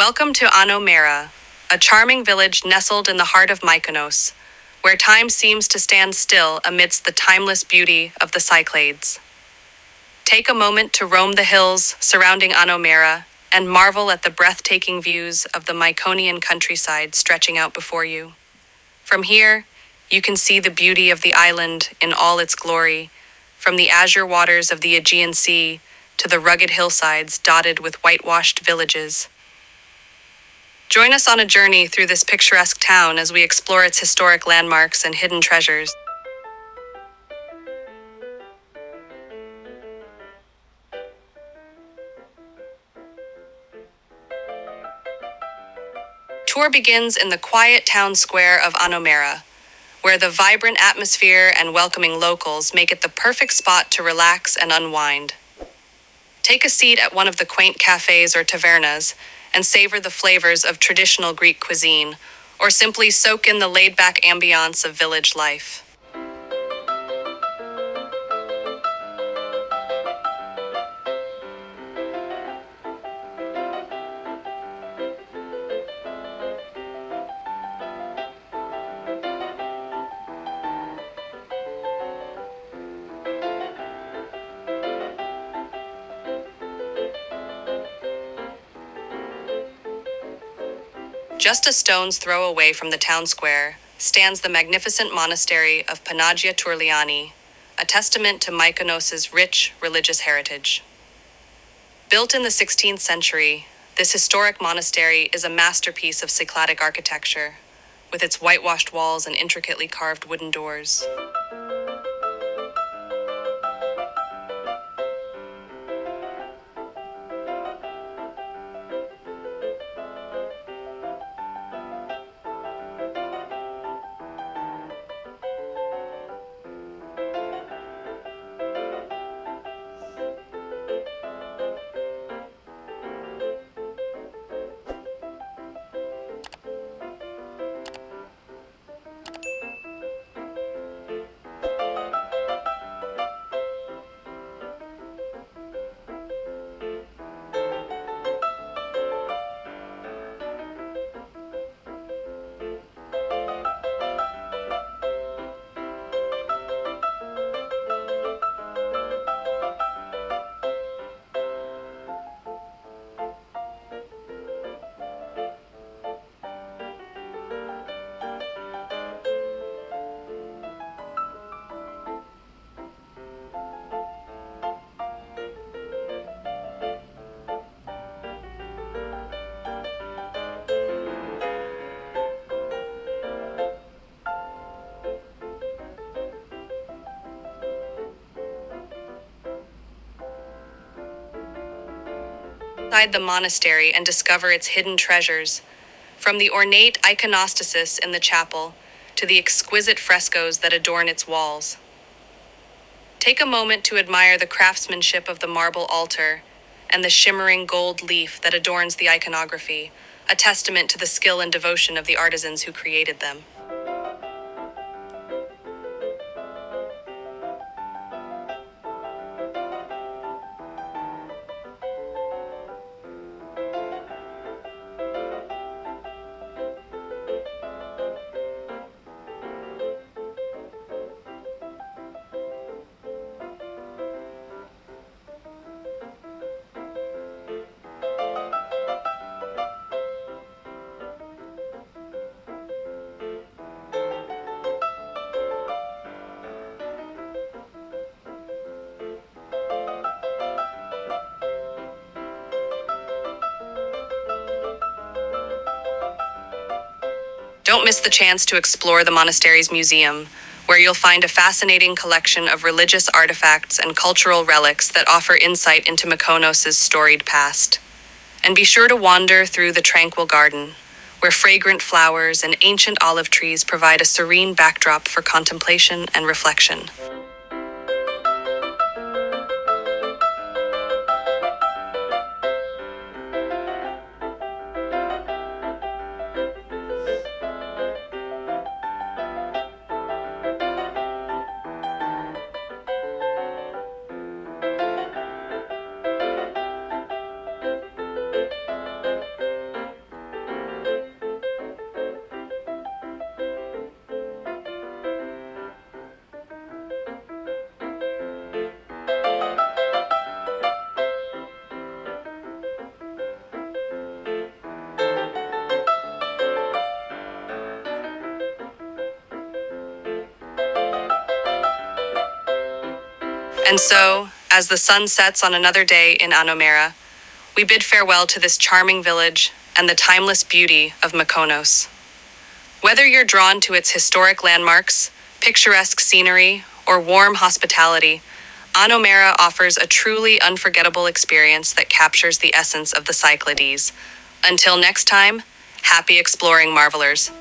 Welcome to Ano Mera, a charming village nestled in the heart of Mykonos, where time seems to stand still amidst the timeless beauty of the Cyclades. Take a moment to roam the hills surrounding Ano Mera and marvel at the breathtaking views of the Myconian countryside stretching out before you. From here, you can see the beauty of the island in all its glory, from the azure waters of the Aegean Sea to the rugged hillsides dotted with whitewashed villages. Join us on a journey through this picturesque town as we explore its historic landmarks and hidden treasures. Tour begins in the quiet town square of Ano Mera, where the vibrant atmosphere and welcoming locals make it the perfect spot to relax and unwind. Take a seat at one of the quaint cafes or tavernas and savor the flavors of traditional Greek cuisine, or simply soak in the laid-back ambiance of village life. Just a stone's throw away from the town square stands the magnificent monastery of Panagia Tourliani, a testament to Mykonos's rich religious heritage. Built in the 16th century, this historic monastery is a masterpiece of Cycladic architecture, with its whitewashed walls and intricately carved wooden doors. Inside the monastery and discover its hidden treasures, from the ornate iconostasis in the chapel to the exquisite frescoes that adorn its walls. Take a moment to admire the craftsmanship of the marble altar and the shimmering gold leaf that adorns the iconography, a testament to the skill and devotion of the artisans who created them. Don't miss the chance to explore the monastery's museum, where you'll find a fascinating collection of religious artifacts and cultural relics that offer insight into Mykonos' storied past. And be sure to wander through the tranquil garden, where fragrant flowers and ancient olive trees provide a serene backdrop for contemplation and reflection. And so, as the sun sets on another day in Ano Mera, we bid farewell to this charming village and the timeless beauty of Mykonos. Whether you're drawn to its historic landmarks, picturesque scenery, or warm hospitality, Ano Mera offers a truly unforgettable experience that captures the essence of the Cyclades. Until next time, happy exploring, marvelers.